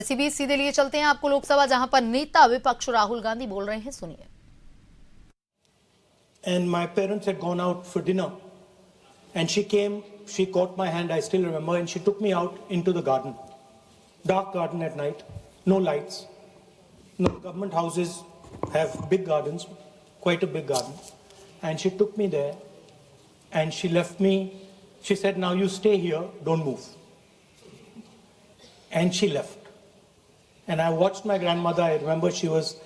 इसी बीच सीधे लिए चलते हैं आपको लोकसभा, जहां पर नेता विपक्ष राहुल गांधी बोल रहे हैं, सुनिए। And my parents had gone out for dinner, and she came, she caught my hand, I still remember, and she took me out into the garden. Dark garden at night, no lights. No, government houses have big gardens, quite a big garden. And she took me there, and she left me, she said, now you stay here, don't move. And she left. And I watched my grandmother, I remember she was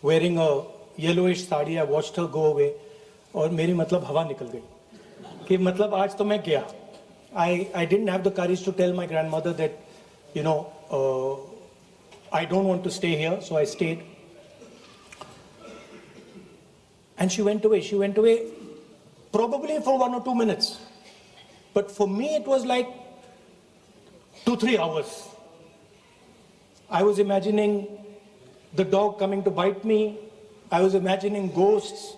wearing a yellowish sari, I watched her go away. और मेरी मतलब हवा निकल गई कि मतलब आज तो मैं गया. I didn't have the courage to tell my grandmother that, you know, I don't want to stay here, so I stayed. And she went away. She went away probably for 1 or 2 minutes. But for me, it was like 2-3 hours. I was imagining the dog coming to bite me. I was imagining ghosts.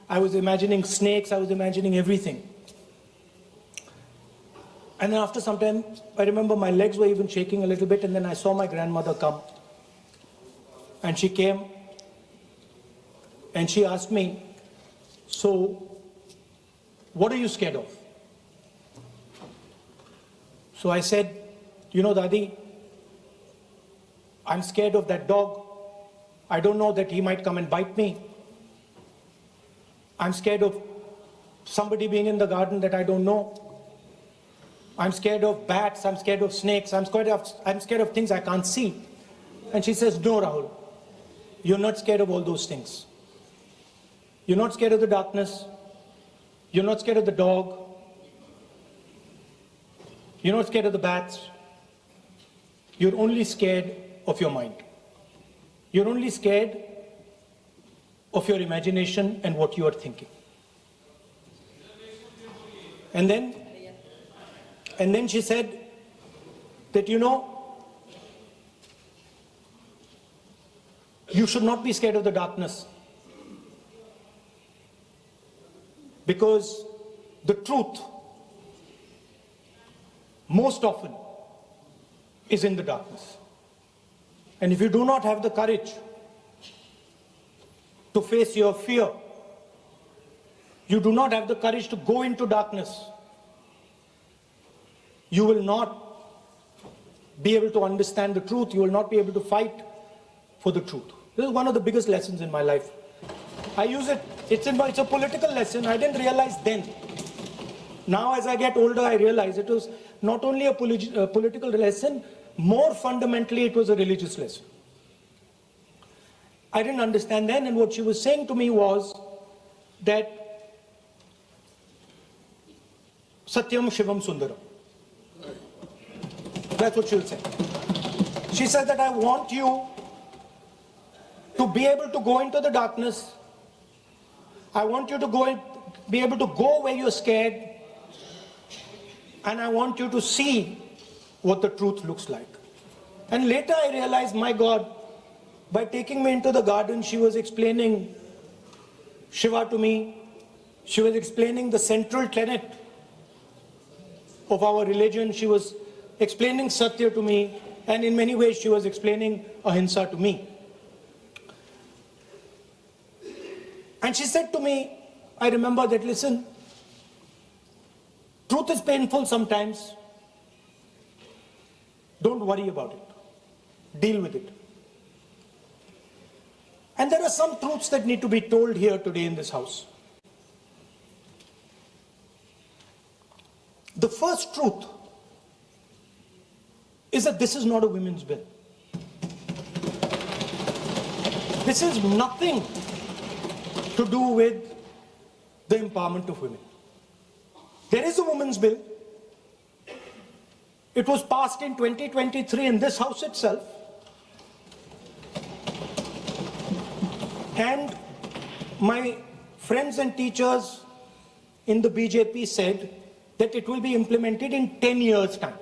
I was imagining snakes. I was imagining everything. And then after some time, I remember my legs were even shaking a little bit, and then I saw my grandmother come. And she came, and she asked me, so, what are you scared of? So I said, you know, Dadi, I'm scared of that dog. I don't know that he might come and bite me. I'm scared of somebody being in the garden that I don't know. I'm scared of bats. I'm scared of snakes. I'm scared of things I can't see. And she says, no, Rahul, you're not scared of all those things. You're not scared of the darkness. You're not scared of the dog. You're not scared of the bats. You're only scared of your mind. You're only scared of your imagination and what you are thinking. And then she said that, you know, you should not be scared of the darkness, because the truth most often is in the darkness. And if you do not have the courage to face your fear, you do not have the courage to go into darkness, you will not be able to understand the truth. You will not be able to fight for the truth. This is one of the biggest lessons in my life. I use it, it's a political lesson. I didn't realize then. Now as I get older, I realize it was not only a political lesson, more fundamentally it was a religious lesson. I didn't understand then, and what she was saying to me was that Satyam Shivam Sundaram. That's what she will say. She said that I want you to be able to go into the darkness. I want you to be able to go where you're scared. And I want you to see what the truth looks like. And later I realized, my God, by taking me into the garden, she was explaining Shiva to me. She was explaining the central tenet of our religion. She was explaining Satya to me. And in many ways, she was explaining Ahimsa to me. And she said to me, I remember that, listen, truth is painful sometimes. Don't worry about it. Deal with it. And there are some truths that need to be told here today in this house. The first truth is that this is not a women's bill. This is nothing to do with the empowerment of women. There is a women's bill. It was passed in 2023 in this house itself. And my friends and teachers in the BJP said that it will be implemented in 10 years' time.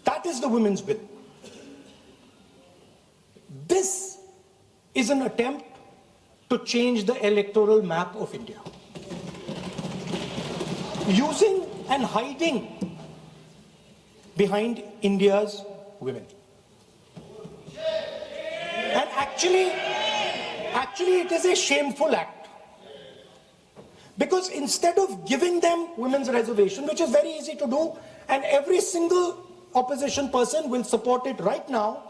That is the women's bill. This is an attempt to change the electoral map of India. Using and hiding behind India's women. And actually it is a shameful act. Because instead of giving them women's reservation, which is very easy to do, and every single opposition person will support it right now,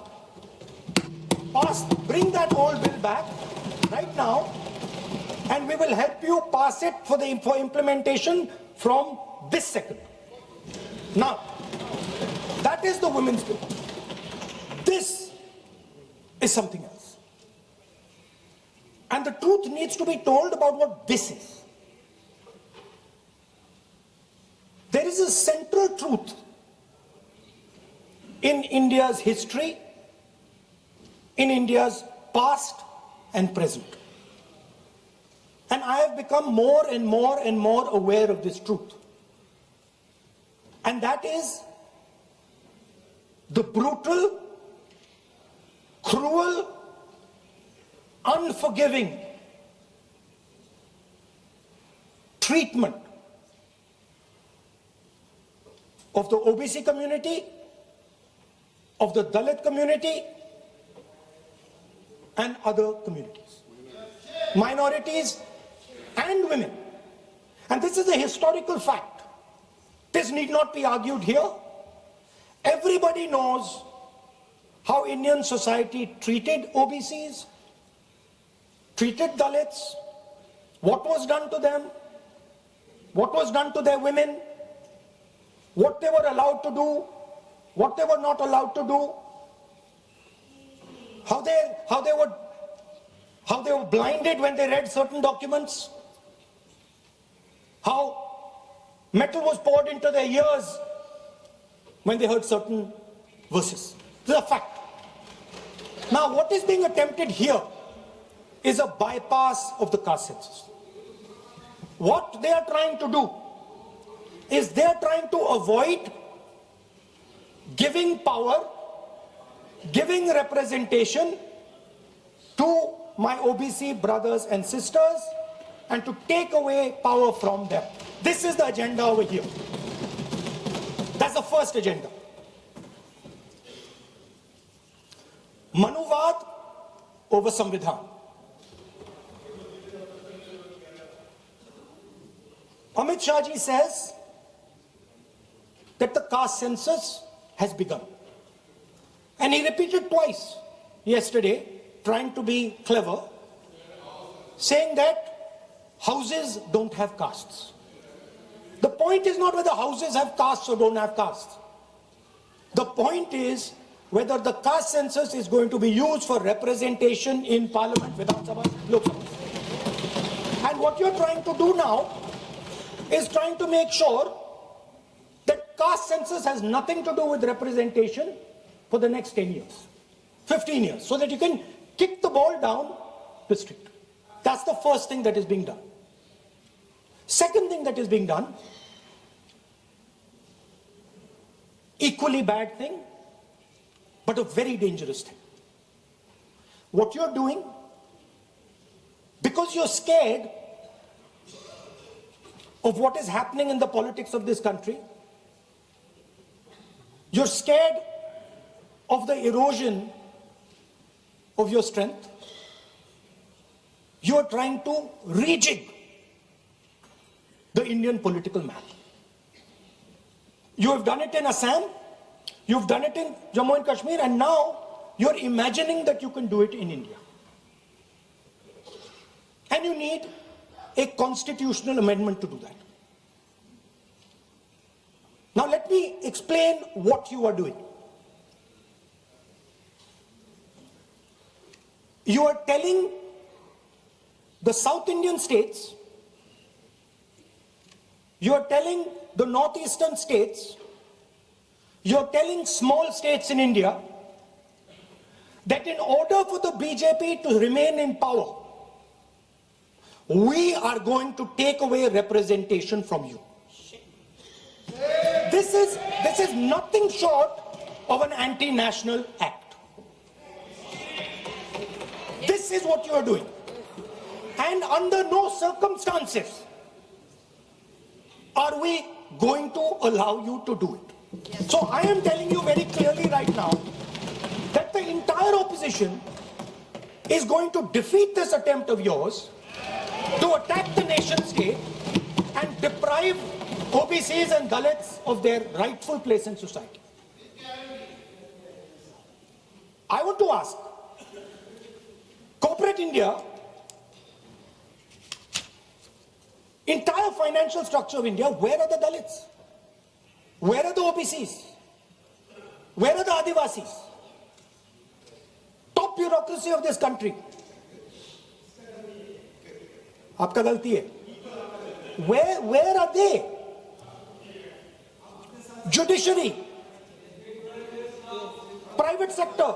bring that old bill back right now, and we will help you pass it for implementation from this second. Now, that is the women's bill. This is something else. And the truth needs to be told about what this is. There is a central truth in India's history, in India's past and present. And I have become more and more and more aware of this truth. And that is the brutal, cruel, unforgiving treatment of the OBC community, of the Dalit community, and other communities, minorities and women. And this is a historical fact. This need not be argued here. Everybody knows how Indian society treated OBCs, treated Dalits, what was done to them, what was done to their women, what they were allowed to do, what they were not allowed to do, how they were blinded when they read certain documents, how metal was poured into their ears when they heard certain verses. This is a fact. Now, what is being attempted here is a bypass of the caste census. What they are trying to do is they are trying to avoid giving power, giving representation to my OBC brothers and sisters, and to take away power from them. This is the agenda over here. That's the first agenda. Manuvad over Samvidhan. Amit Shah ji says that the caste census has begun. And he repeated twice yesterday, trying to be clever, saying that houses don't have castes. The point is not whether houses have castes or don't have castes. The point is whether the caste census is going to be used for representation in Parliament, Vidhan Sabha, Lok Sabha. And what you're trying to do now is trying to make sure that caste census has nothing to do with representation for the next 10 years, 15 years, so that you can kick the ball down the street. That's the first thing that is being done. Second thing that is being done, equally bad thing, but a very dangerous thing. What you're doing, because you're scared of what is happening in the politics of this country, you're scared of the erosion of your strength, you're trying to rejig the Indian political map. You have done it in Assam, you've done it in Jammu and Kashmir, and now you're imagining that you can do it in India. And you need a constitutional amendment to do that. Now let me explain what you are doing. You are telling the South Indian states, you are telling the northeastern states, you are telling small states in India that in order for the BJP to remain in power, we are going to take away representation from you. This is nothing short of an anti-national act. This is what you are doing. And under no circumstances are we going to allow you to do it. So I am telling you very clearly right now that the entire opposition is going to defeat this attempt of yours to attack the nation state and deprive OBCs and Dalits of their rightful place in society. I want to ask, corporate India, entire financial structure of India, where are the Dalits? Where are the OBCs? Where are the Adivasis? Top bureaucracy of this country. आपका गलती है. Where are they? Judiciary, private sector,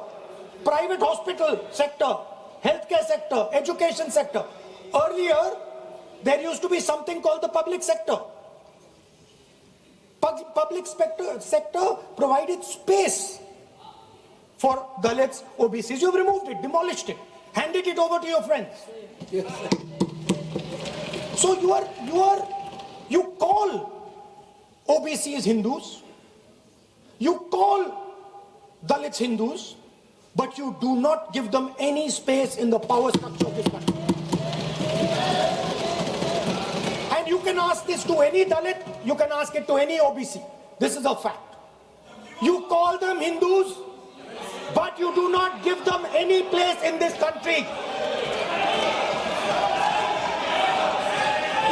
private hospital sector, healthcare sector, education sector. Earlier, there used to be something called the public sector. Public sector provided space for Dalits, OBCs. You've removed it, demolished it, handed it over to your friends. Yes. So you call OBCs Hindus, you call Dalits Hindus, but you do not give them any space in the power structure of this country. And you can ask this to any Dalit, you can ask it to any OBC. This is a fact. You call them Hindus, but you do not give them any place in this country.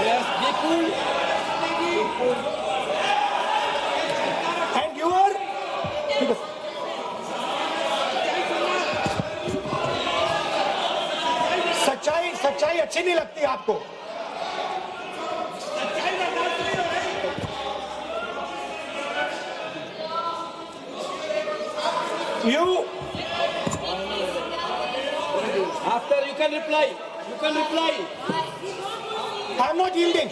Yes, be cool. And you are... सच्चाई अच्छी नहीं लगती आपको. You After you can reply. You can reply. I'm not yielding.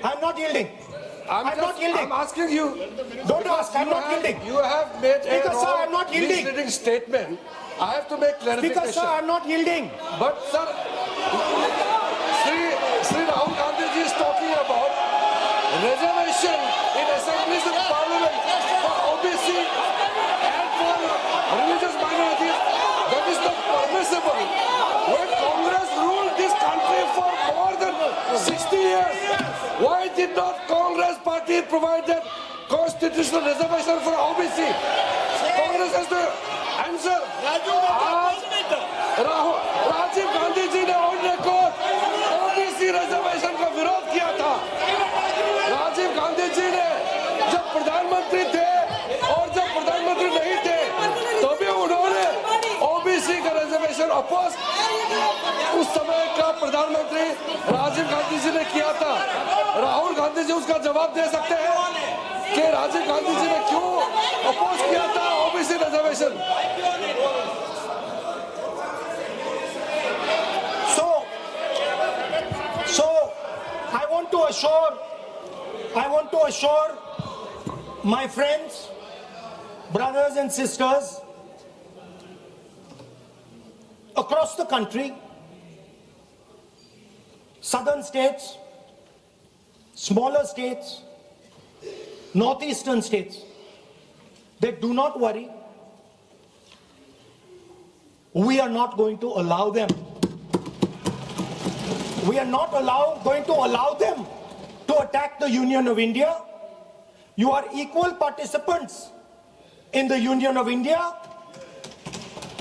I'm not yielding. I'm not yielding. I'm asking you. Don't ask. I'm not yielding. You have made Speaker, a sir, wrong, I'm not yielding. misleading statement. I have to make clarification. Speaker, sir, I'm not yielding. But sir, Sri Rahul Gandhi ji is talking about reservation in assemblies and parliament for OBC and for religious minorities. That is not permissible. When Congress ruled this country for more than 60 years, why did not Congress party provide that constitutional reservation for OBC? Congress has to answer. Rajiv Gandhi ji ने on record OBC reservation का विरोध किया था. राजीव गांधी जी ने जब प्रधानमंत्री थे और जब प्रधानमंत्री नहीं थे तभी उन्होंने ओबीसी का रिजर्वेशन अपोज उस समय का प्रधानमंत्री राजीव गांधी जी ने किया था. राहुल गांधी जी उसका जवाब दे सकते हैं कि राजीव गांधी जी ने क्यों अपोज किया था OBC reservation. So I want to assure my friends, brothers and sisters across the country, southern states, smaller states, northeastern states, that do not worry. We are not going to allow them. We are not going to allow them to attack the Union of India. You are equal participants in the Union of India.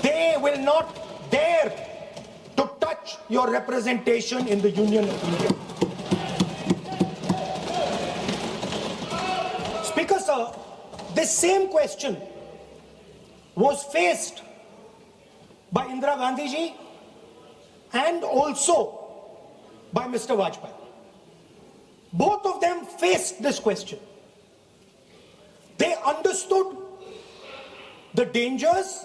They will not dare to touch your representation in the Union of India. Speaker, sir, this same question was faced by Indira Gandhi ji and also by Mr. Vajpayee. Both of them faced this question. They understood the dangers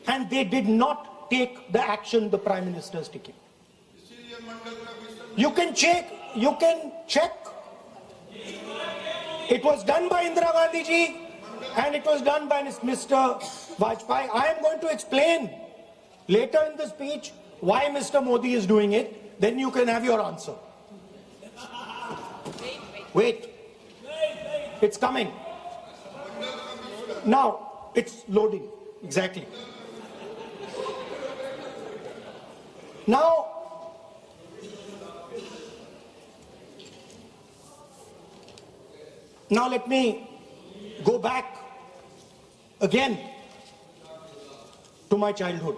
and they did not take the action the Prime Minister is taking. You can check. It was done by Indira Gandhi ji and it was done by Mr. Vajpayee. I am going to explain later in the speech why Mr. Modi is doing it. then you can have your answer. Wait. It's coming. Now, it's loading. Exactly. Now, let me go back again to my childhood.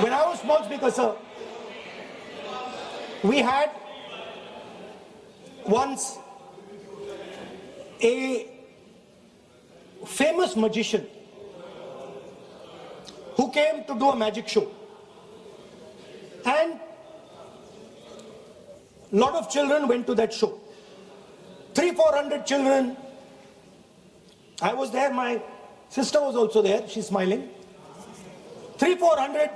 When I was small speaker, sir, we had once a famous magician who came to do a magic show, and a lot of children went to that show. 300-400 children. I was there, my sister was also there, she's smiling. 300-400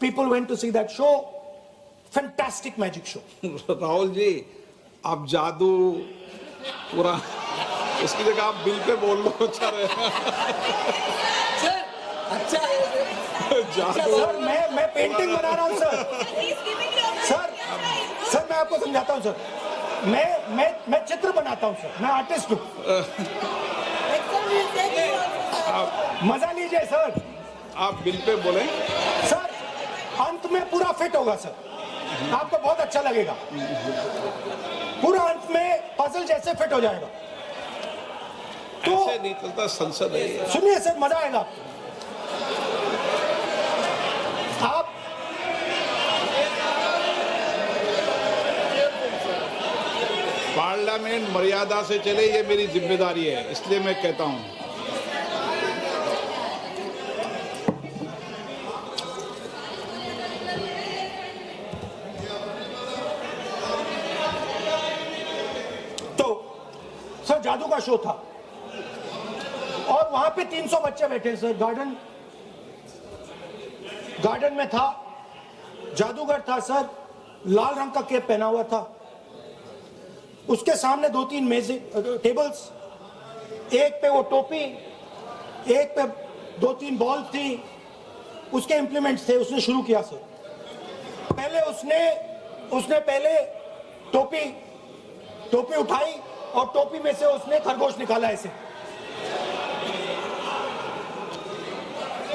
people went to see that show. Fantastic magic show. Rahul ji, आप जादू पूरा उसकी जगह आप bill pay बोल लो, अच्छा रहेगा। अच्छा है जादू सर मैं पेंटिंग बना रहा हूँ सर मैं आपको समझाता हूँ सर, मैं चित्र बनाता हूँ सर, मैं आर्टिस्ट हूँ। मजा लीजिए सर। आप बिल पे बोले। सर अंत में पूरा फिट होगा सर, आपको बहुत अच्छा लगेगा, पूरा अंत में पजल जैसे फिट हो जाएगा। तो ऐसे नहीं चलता, संसद है ये। सुनिए सर, मजा आएगा। आप पार्लियामेंट मर्यादा से चले, ये मेरी जिम्मेदारी है, इसलिए मैं कहता हूँ। सर जादू का शो था और वहां पे 300 बच्चे बैठे सर, गार्डन में था। जादूगर था सर, लाल रंग का कैप पहना हुआ था। उसके सामने 2-3 मेज़ें, टेबल्स, एक पे वो टोपी, एक पे 2-3 बॉल थी, उसके इंप्लीमेंट्स थे। उसने शुरू किया सर, पहले उसने पहले टोपी उठाई और टोपी में से उसने खरगोश निकाला ऐसे।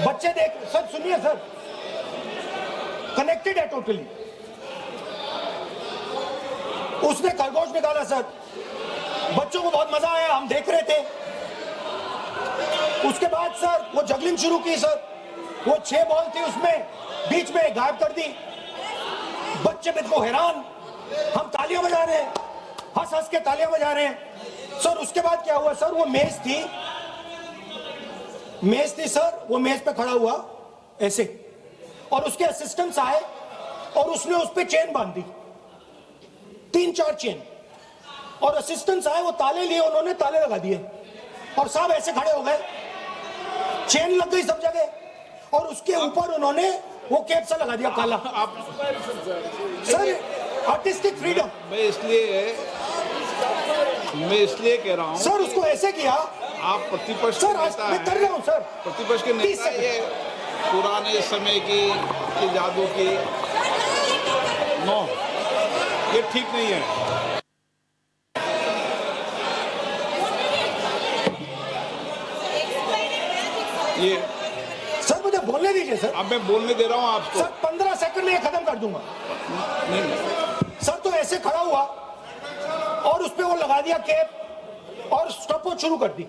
बच्चे देख, सर सुनिए सर, कनेक्टेड है टोटली। उसने खरगोश निकाला सर, बच्चों को बहुत मजा आया, हम देख रहे थे। उसके बाद सर वो जगलिंग शुरू की सर, वो 6 बॉल थी उसमें, बीच में गायब कर दी। बच्चे बिल्कुल हैरान, हम तालियां बजा रहे हैं, हंस के तालियां बजा रहे हैं सर। उसके बाद क्या हुआ सर, वो मेज थी सर, वो मेज पे खड़ा हुआ ऐसे, और उसके असिस्टेंट्स आए और उसने उस पे चेन बांध दी, 3-4 चेन, और असिस्टेंट्स आए, वो ताले लिए, उन्होंने ताले लगा दिए और साहब ऐसे खड़े हो गए, चेन लग गई सब जगह, और उसके ऊपर उन्होंने वो कैप सा लगा दिया काला। Sir artistic freedom. मैं इसलिए कह रहा हूँ सर, उसको ऐसे किया। आप प्रतिपक्ष सर के नेता मैं कर रहा हूँ सर, प्रतिपक्ष के नेता, ये पुराने समय की ये जादू की नो, ये ठीक नहीं है। ये सर मुझे बोलने दीजिए सर। अब मैं बोलने दे रहा हूँ आपको। सर 15 सेकंड में ये खत्म कर दूंगा। नहीं सर तो ऐसे खड़ा हुआ और उस पे वो लगा दिया कैप और स्टॉपवॉच शुरू कर दी।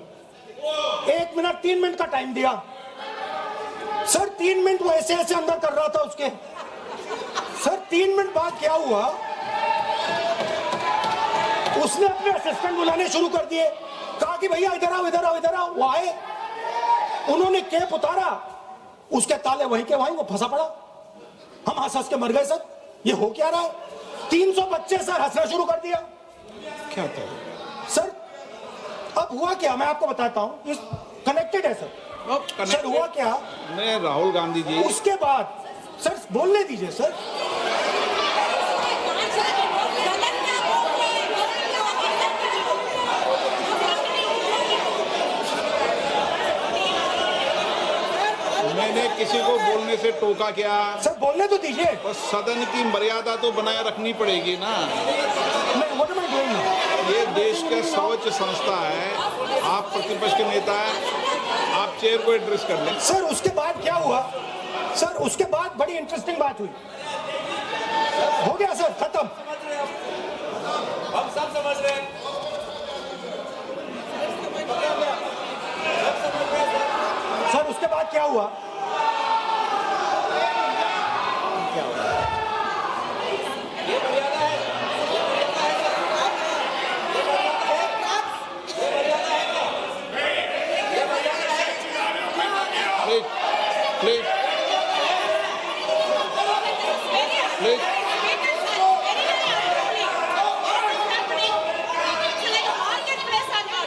1 मिनट 3 मिनट का टाइम दिया सर। 3 मिनट वो ऐसे अंदर कर रहा था उसके। सर 3 मिनट बाद क्या हुआ, उसने अपने असिस्टेंट बुलाने शुरू कर दिए, कहा कि भैया इधर आओ इधर आओ इधर आओ। वो आए, उन्होंने कैप उतारा, उसके ताले वहीं के वहीं, वो फंसा पड़ा। हम हंस के मर गए सर, ये हो क्या रहा है। 300 बच्चे सर हंसना शुरू कर दिया। क्या था सर अब हुआ क्या, मैं आपको बताता हूं, इस कनेक्टेड है सर। सर हुआ क्या, मैं राहुल गांधी जी, उसके बाद सर बोलने दीजिए सर। मैंने किसी को बोलने से टोका क्या? सर बोलने तो दीजिए। बस सदन की मर्यादा तो बनाए रखनी पड़ेगी ना। What am I doing now? ये देश का सर्वोच्च संस्था है, आप प्रतिपक्ष के नेता हैं, आप चेयर को एड्रेस कर लें। सर उसके बाद क्या हुआ? सर उसके बाद बड़ी इंटरेस्टिंग बात हुई। हो गया सर, खत्म। हम सब समझ रहे हैं। सर उसके बाद क्या हुआ? प्लीज प्लीज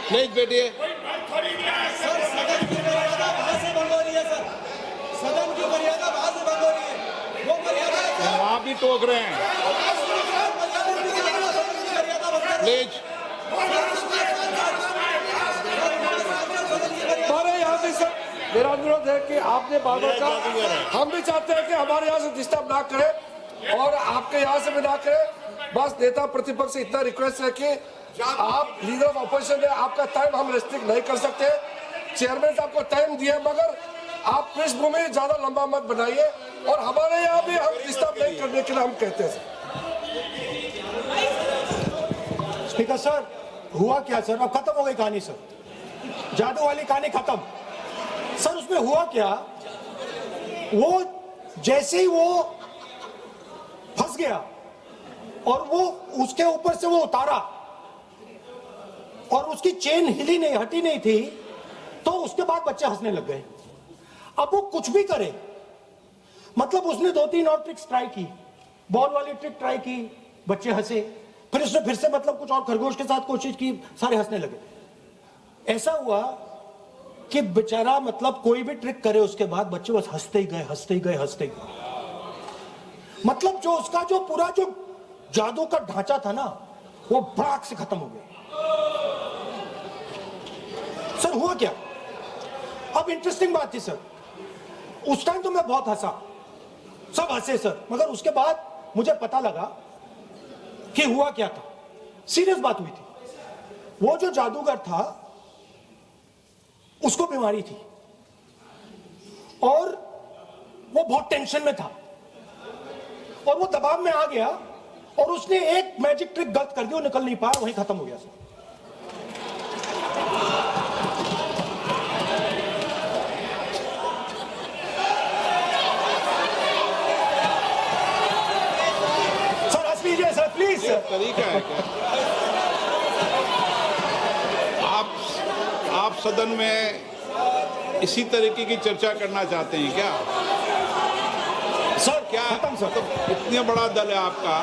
प्लीज बैठिए। सदन की मर्यादा वहां से भंग हो रही है। वो मर्यादा वहाँ भी टोक रहे हैं। प्लीज हमारे यहाँ भी सर मेरा अनुरोध है कि आपने बार बार कहा, हम भी चाहते हैं कि हमारे यहाँ से डिस्टर्ब ना करें और आपके यहाँ से भी ना करें। बस नेता प्रतिपक्ष से इतना रिक्वेस्ट है कि आप लीडर ऑफ ऑपोजिशन है, आपका टाइम हम रेस्ट्रिक्ट नहीं कर सकते। चेयरमैन साहब को टाइम दिया, मगर आप पृष्ठभूमि ज्यादा लंबा मत बनाइए और हमारे यहाँ भी हम डिस्टर्ब नहीं करने के लिए हम कहते हैं। स्पीकर सर हुआ क्या सर? अब खत्म हो गई कहानी सर, जादू वाली कहानी खत्म। सर उसमें हुआ क्या? वो जैसे ही वो फंस गया और वो उसके ऊपर से वो उतारा और उसकी चेन हिली नहीं, हटी नहीं थी, तो उसके बाद बच्चे हंसने लग गए। अब वो कुछ भी करे, मतलब उसने 2-3 और ट्रिक्स ट्राई की, बॉल वाली ट्रिक ट्राई की, बच्चे हंसे, फिर उसने फिर से मतलब कुछ और खरगोश के साथ कोशिश की, सारे हंसने लगे। ऐसा हुआ कि बेचारा मतलब कोई भी ट्रिक करे उसके बाद बच्चे बस हंसते ही गए, हंसते ही गए, हंसते ही गए। मतलब जो उसका जो पूरा जो जादू का ढांचा था ना, वो भड़ाक से खत्म हो गया। सर हुआ क्या? अब इंटरेस्टिंग बात थी सर, उस टाइम तो मैं बहुत हंसा, सब हंसे सर, मगर उसके बाद मुझे पता लगा कि हुआ क्या था। सीरियस बात हुई थी। वो जो जादूगर था उसको बीमारी थी और वो बहुत टेंशन में था और वो दबाव में आ गया और उसने एक मैजिक ट्रिक गलत कर दी, वो निकल नहीं पाया, वहीं खत्म हो गया सर। सर हंस लीजिए सर, प्लीज ये सर। तरीका है क्या? आप सदन में इसी तरीके की चर्चा करना चाहते हैं क्या? सर क्या खत्म सर। इतना बड़ा दल है आपका,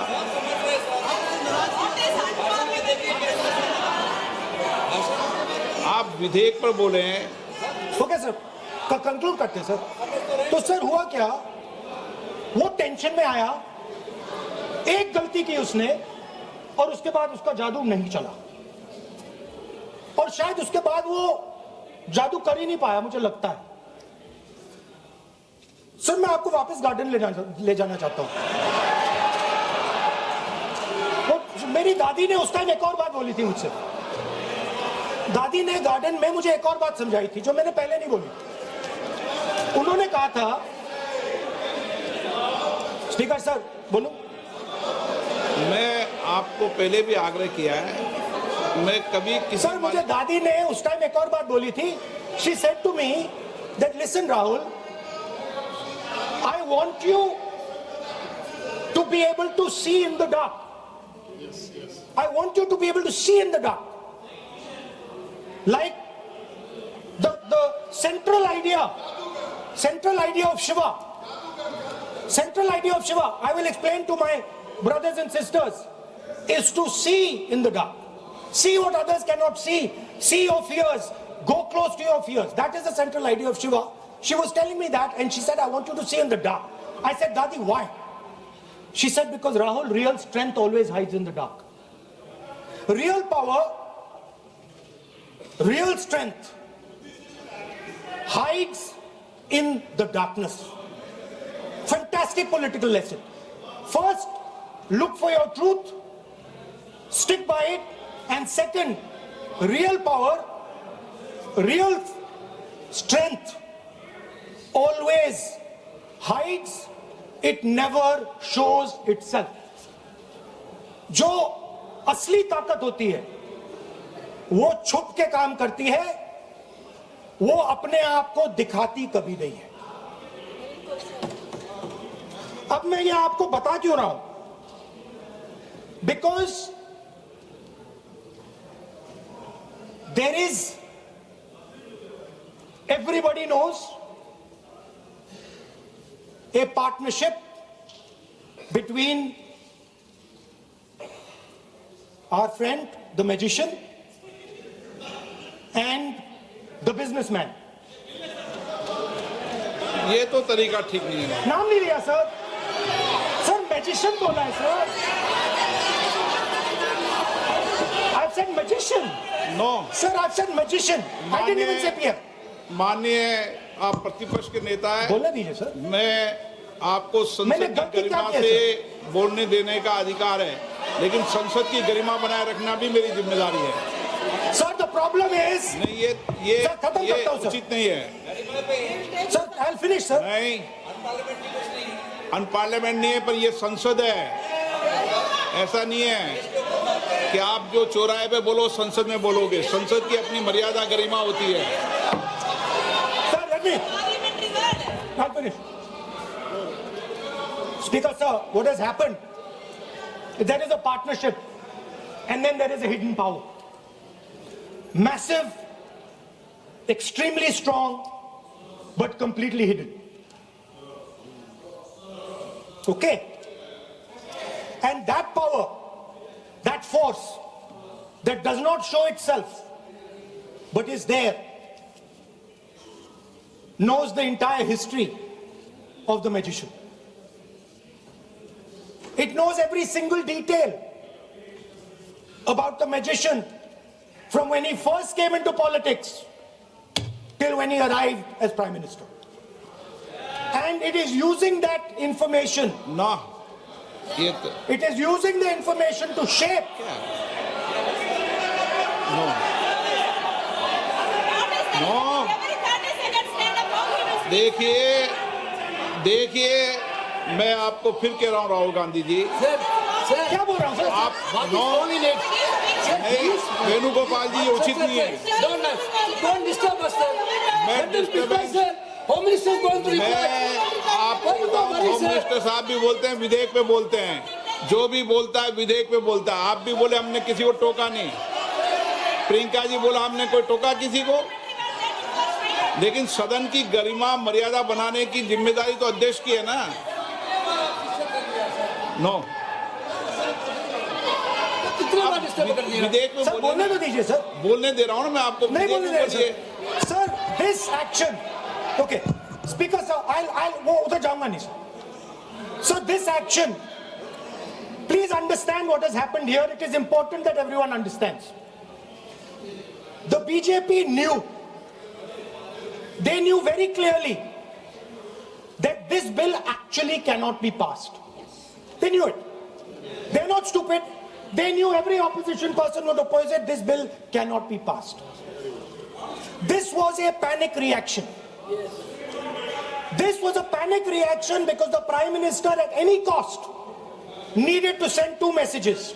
आप विधेयक पर बोले हैं। ओके सर, कंक्लूड करते हैं सर। तो सर हुआ क्या, वो टेंशन में आया, एक गलती की उसने और उसके बाद उसका जादू नहीं चला और शायद उसके बाद वो जादू कर ही नहीं पाया, मुझे लगता है। सर मैं आपको वापस गार्डन ले जाना चाहता हूं। वो मेरी दादी ने उस टाइम एक और बात बोली थी मुझसे। दादी ने गार्डन में मुझे एक और बात समझाई थी जो मैंने पहले नहीं बोली। उन्होंने कहा था, स्पीकर सर बोलूं? मैं आपको पहले भी आग्रह किया है, मैं कभी किसी सर मुझे दादी ने उस टाइम एक और बात बोली थी। She said to me that listen Rahul, I want you to be able to see in the dark. I want you to be able to see in the dark. Like the central idea of Shiva. Central idea of Shiva, I will explain to my brothers and sisters, is to see in the dark. See what others cannot see. See your fears. Go close to your fears. That is the central idea of Shiva. She was telling me that and she said, I want you to see in the dark. I said, Dadi, why? She said, because Rahul, real strength always hides in the dark. Real power, real strength hides in the darkness. Fantastic political lesson. First, look for your truth, stick by it, and second, real power, real strength always hides, it never shows itself. जो असली ताकत होती है वो छुप के काम करती है, वो अपने आप को दिखाती कभी नहीं है. अब मैं ये आपको बता क्यों रहा हूं? Because there is, everybody knows, a partnership between our friend, the magician, and the businessman. ये तो तरीका ठीक नहीं है. नाम नहीं लिया सर. सर मैजिशियन बोला है sir. I've said magician. No. Sir, I've said magician. I didn't even say PM. माननीय आप प्रतिपक्ष के नेता है. बोलने दीजिए सर. मैं आपको संसद मैंने की गलती क्या गरिमा की है, से बोलने देने का अधिकार है, लेकिन संसद की गरिमा बनाए रखना भी मेरी जिम्मेदारी है. Sir, the problem is. नहीं, ये सर, खत्म करता हूं, सर. उचित नहीं है. Sir, I'll finish, sir. नहीं, अनपार्लियामेंट नहीं है, पर ये संसद है. ऐसा नहीं है कि आप जो चौराहे पे बोलो संसद में बोलोगे. संसद की अपनी मर्यादा गरिमा होती है. Sir, let me. I'll finish. Speaker, sir, what has happened? There is a partnership, and then there is a hidden power. Massive, extremely strong, but completely hidden. Okay? And that power, that force, that does not show itself, but is there, knows the entire history of the magician. It knows every single detail about the magician from when he first came into politics till when he arrived as Prime Minister. And it is using that information, ना ये तो it is using the information to shape. No no देखिए मैं आपको फिर कह रहा हूँ राहुल गांधी जी, क्या बोल रहा हूँ सर? आप नो नहीं, वेणुगोपाल जी ये उचित नहीं है. Don't disturb us, sir. मैं Let them reply, disturbance- sir. Home Minister is going to reply. मैं आपको Why you बताऊं, worry, होम sir? मिनिस्टर साहब भी बोलते हैं, विधेयक पे बोलते हैं. जो भी बोलता है विधेयक पे बोलता है. आप भी बोले हमने किसी को टोका नहीं. प्रियंका जी बोला हमने कोई टोका किसी को. लेकिन सदन की गरिमा मर्यादा बनाने की जिम्मेदारी तो अध्यक्ष की है ना. नो कितने बार disturb कर दिया? विधेयक में सर बोलने तो दीजिए सर. बोलने दे रहा हूँ ना मैं आपको. नहीं बोलने विधेयक दे में रहे sir. Sir, this action. Okay, Speaker sir, I'll वो उधर जाऊंगा नहीं sir. So this action, please understand what has happened here. It is important that everyone understands. The BJP knew. They knew very clearly that this bill actually cannot be passed. They knew it. They're not stupid. They knew every opposition person would oppose it. This bill cannot be passed. This was a panic reaction. This was a panic reaction because the Prime Minister at any cost needed to send two messages.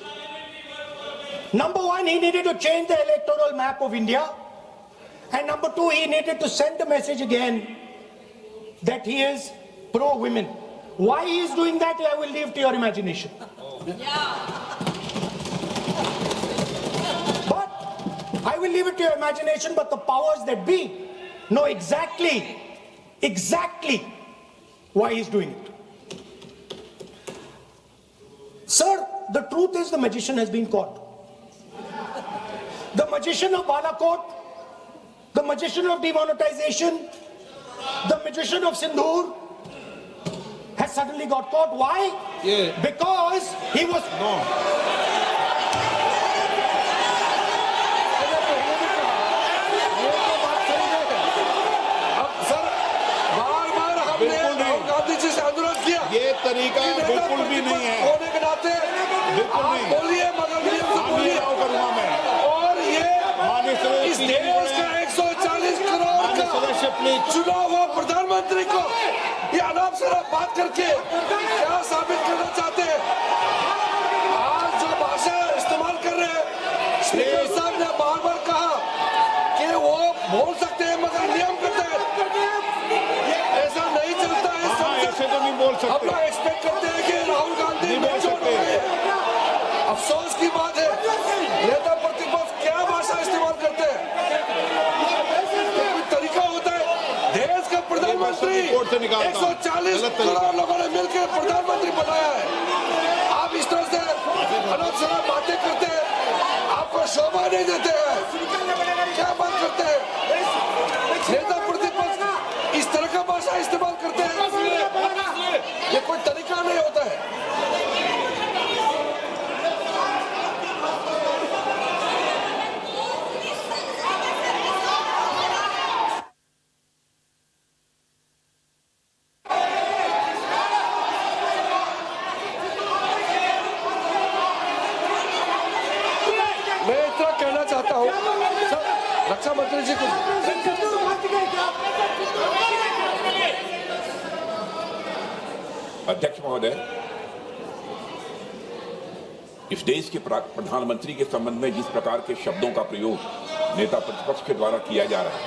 Number one, he needed to change the electoral map of India. And number two, he needed to send the message again that he is pro-women. Why he is doing that, I will leave to your imagination. But I will leave it to your imagination, but the powers that be know exactly why he's doing it. Sir, the truth is the magician has been caught. The magician of Balakot, the magician of demonetization, the magician of Sindhur has suddenly got caught. Why? Yeah. Because he was... No. अब sir तरीका कि नेता बिल्कुल भी नहीं है। होने के नाते बिल्कुल आप नहीं। बोलिए, मगर नियम से हाँ, ये बोलिए। राव करूंगा मैं। और ये माननीय सदस्य इस प्लीज। देश का 140 करोड़ माननीय सदस्य का प्लीज। चुना हुआ प्रधानमंत्री को ये अनाप शनाप बात करके क्या साबित करना चाहते हैं? आज जो भाषा इस्तेमाल कर रहे हैं, स्पीकर साहब ने बार बार कहा कि वो बोल सकते हैं मगर नियम के तहत ऐसा नहीं चलता है। हाँ, ऐसे तो नहीं बोल हम सकते। लोग एक्सपेक्ट करते हैं कि राहुल गांधी नहीं बोल मेच्योर सकते। हो गए। अफसोस की बात है, नेता प्रतिपक्ष क्या भाषा इस्तेमाल करते हैं? कोई तरीका होता है? देश का प्रधानमंत्री रिपोर्ट से निकालता हूं। 140 गलत तरीका। करोड़ लोगों ने मिलकर प्रधानमंत्री बनाया है। आप इस तरह से अनाप शनाप बातें करते हैं, आपको शोभा नहीं देते हैं। क्या बात करते हैं? नेता प्रतिपक्ष इस तरह का भाषा इस्तेमाल करते हैं, ये कोई तरीका नहीं होता है। मैं इतना कहना चाहता हूँ सर, रक्षा मंत्री जी को अध्यक्ष महोदय, इस देश के प्रधानमंत्री के संबंध में जिस प्रकार के शब्दों का प्रयोग नेता प्रतिपक्ष के द्वारा किया जा रहा है,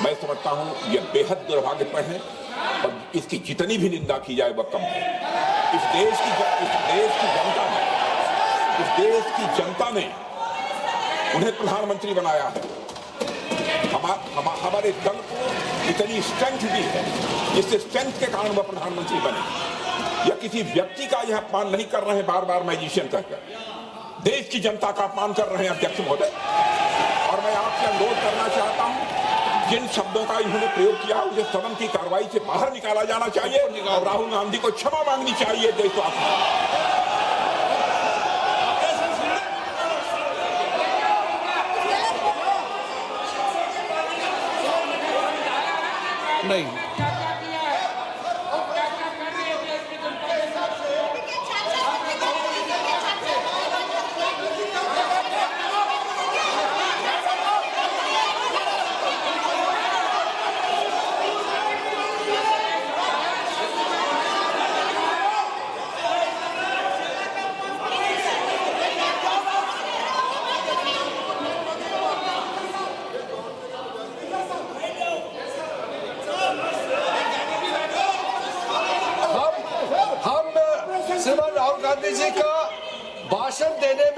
मैं समझता हूं यह बेहद दुर्भाग्यपूर्ण है और इसकी जितनी भी निंदा की जाए वह कम है। इस देश की जनता ने उन्हें प्रधानमंत्री बनाया है। हमारे दल को इतनी स्ट्रेंथ दी है, जिससे स्ट्रेंथ के कारण वह प्रधानमंत्री बने। या किसी व्यक्ति का यह अपमान नहीं कर रहे हैं बार बार मैजिशियन कहकर, देश की जनता का अपमान कर रहे हैं अध्यक्ष महोदय। और मैं आपसे अनुरोध करना चाहता हूं, जिन शब्दों का इन्होंने प्रयोग किया उसे सदन की कार्रवाई से बाहर निकाला जाना चाहिए और राहुल गांधी को क्षमा मांगनी चाहिए देशवासियों। नहीं, हम श्रीमान राहुल गांधी जी का भाषण देने में